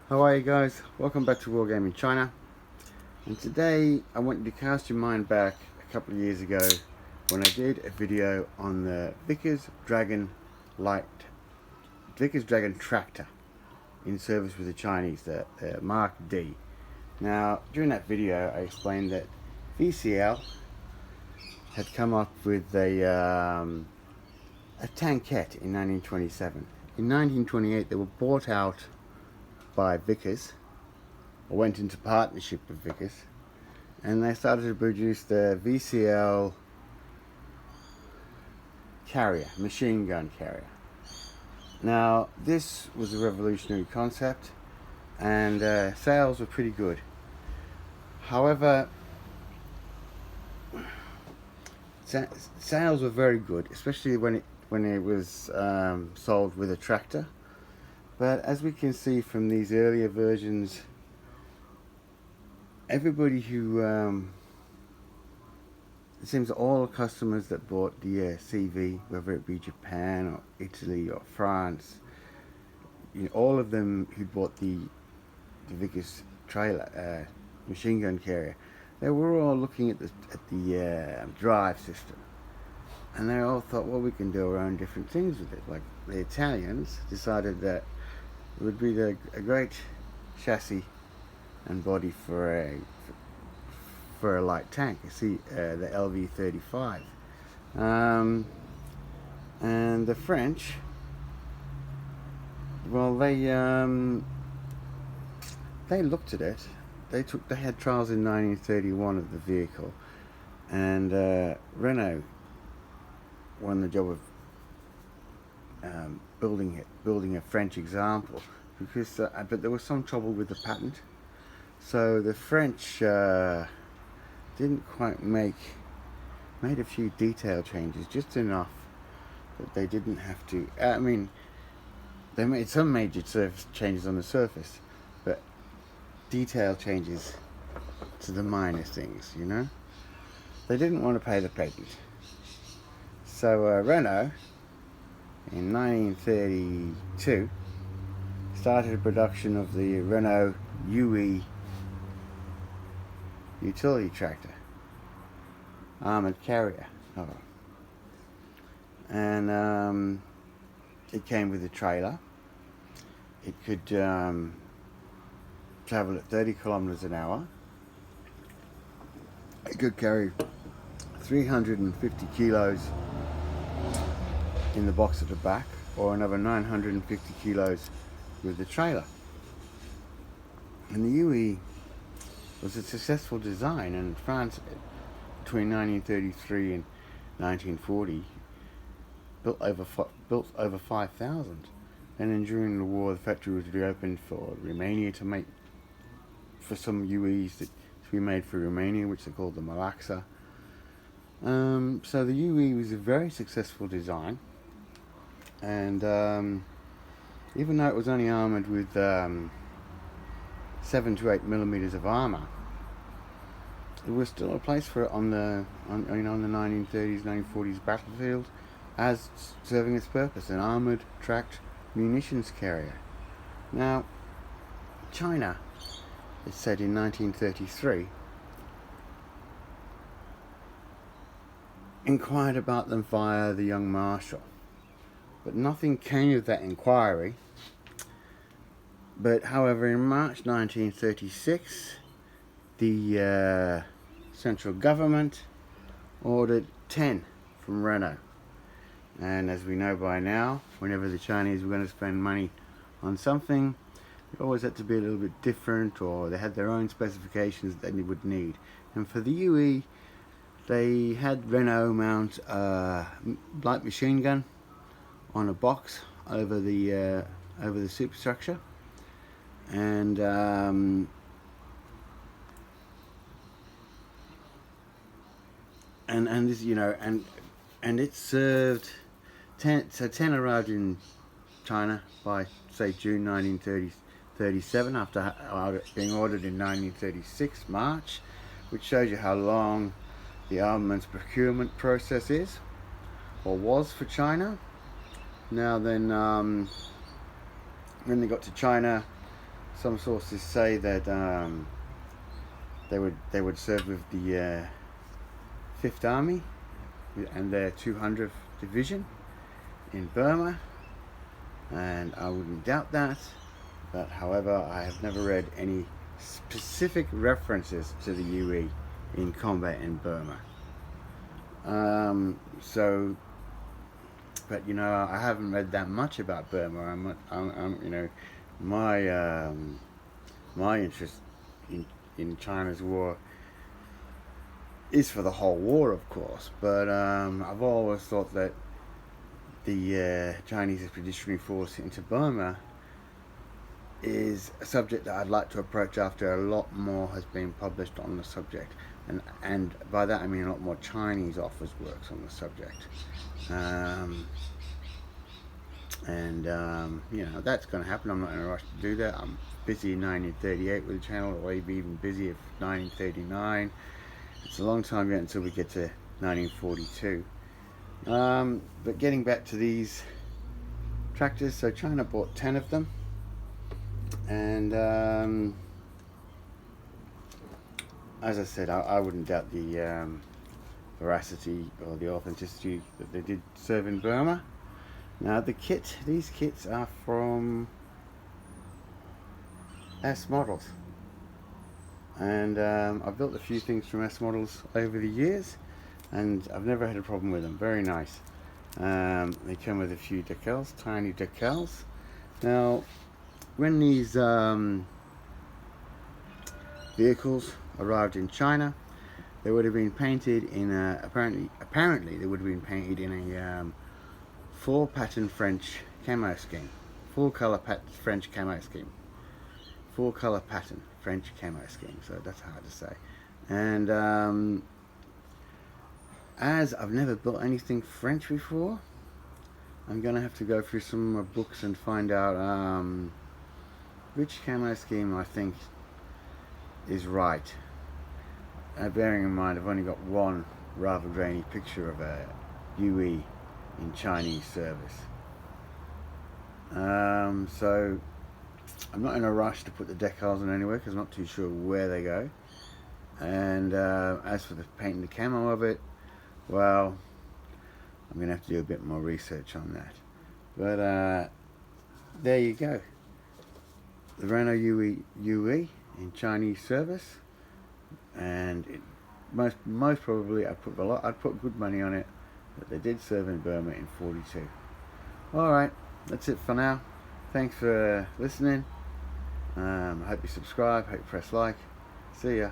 How are you guys? Welcome back to War Gaming China. And today I want you to cast your mind back a couple of years ago when I did a video on the Vickers Dragon tractor in service with the Chinese, the Mark D. Now during that video I explained that VCL had come up with a tankette in 1927. In 1928 they were bought out by Vickers, or went into partnership with Vickers, and they started to produce the VCL carrier, machine gun carrier. Now this was a revolutionary concept, and sales were pretty good. However, sales were very good, especially when it was sold with a tractor. But as we can see from these earlier versions, everybody who it seems all customers that bought the CV, whether it be Japan or Italy or France, all of them who bought the Vickers trailer machine gun carrier, they were all looking at the drive system, and they all thought, well, we can do our own different things with it. Like the Italians decided that it would be a great chassis and body for a light tank. You see, the LV-35, and the French, well, they looked at it. They had trials in 1931 of the vehicle, and Renault won the job of building a French example, because but there was some trouble with the patent, so the French didn't quite made a few detail changes, just enough that they didn't have to. I mean, they made some major surface changes on the surface, but detail changes to the minor things, They didn't want to pay the patent, so Renault in 1932 started production of the Renault UE utility tractor, armoured carrier. And it came with a trailer. It could travel at 30 kilometers an hour. It could carry 350 kilos in the box at the back, or another 950 kilos with the trailer. And the UE was a successful design, and France between 1933 and 1940 built over 5,000. And then during the war, the factory was reopened for Romania to make for some UEs to be made for Romania, which they called the Malaxa. So the UE was a very successful design, and even though it was only armoured with 7 to 8 millimeters of armour, there was still a place for it on the 1930s, 1940s battlefield, as serving its purpose, an armoured tracked munitions carrier. Now, China, it said in 1933, inquired about them via the young marshal, but nothing came of that inquiry. But however, in March 1936, the central government ordered 10 from Renault. And as we know by now, whenever the Chinese were going to spend money on something, it always had to be a little bit different, or they had their own specifications that they would need. And for the UE, they had Renault mount a light machine gun on a box over the superstructure, and this, and it served 10. So 10 arrived in China by, say, June 1937, after being ordered in 1936 March, which shows you how long the armaments procurement process is, or was, for China. Now then, when they got to China, some sources say that they would serve with the 5th Army and their 200th Division in Burma, and I wouldn't doubt that. But however, I have never read any specific references to the UE in combat in Burma. But you know, I haven't read that much about Burma. I'm you know, my interest in China's war is for the whole war, of course. But I've always thought that the Chinese Expeditionary Force into Burma is a subject that I'd like to approach after a lot more has been published on the subject, and by that I mean a lot more Chinese authors' works on the subject. You know, that's going to happen. I'm not in a rush to do that. I'm busy in 1938 with the channel, or maybe even busy in 1939. It's a long time yet until we get to 1942. But getting back to these tractors, so China bought 10 of them, and as I said, I wouldn't doubt the veracity or the authenticity that they did serve in Burma. Now these kits are from S models, and I've built a few things from S models over the years, and I've never had a problem with them. Very nice. They come with a few decals, tiny decals. Now, when these vehicles arrived in China, they would have been painted in a, apparently they would have been painted in a 4-pattern French camo scheme, 4-color French camo scheme, 4-color pattern French camo scheme. So that's hard to say. And as I've never built anything French before, I'm gonna have to go through some more books and find out which camo scheme I think is right. Bearing in mind I've only got one rather grainy picture of a UE in Chinese service. So I'm not in a rush to put the decals on anywhere because I'm not too sure where they go. And as for the painting the camo of it, well, I'm going to have to do a bit more research on that. But there you go. The Renault UE in Chinese service, and most probably I'd put good money on it that they did serve in Burma in 42. Alright, that's it for now. Thanks for listening. I hope you subscribe, hope you press like. See ya.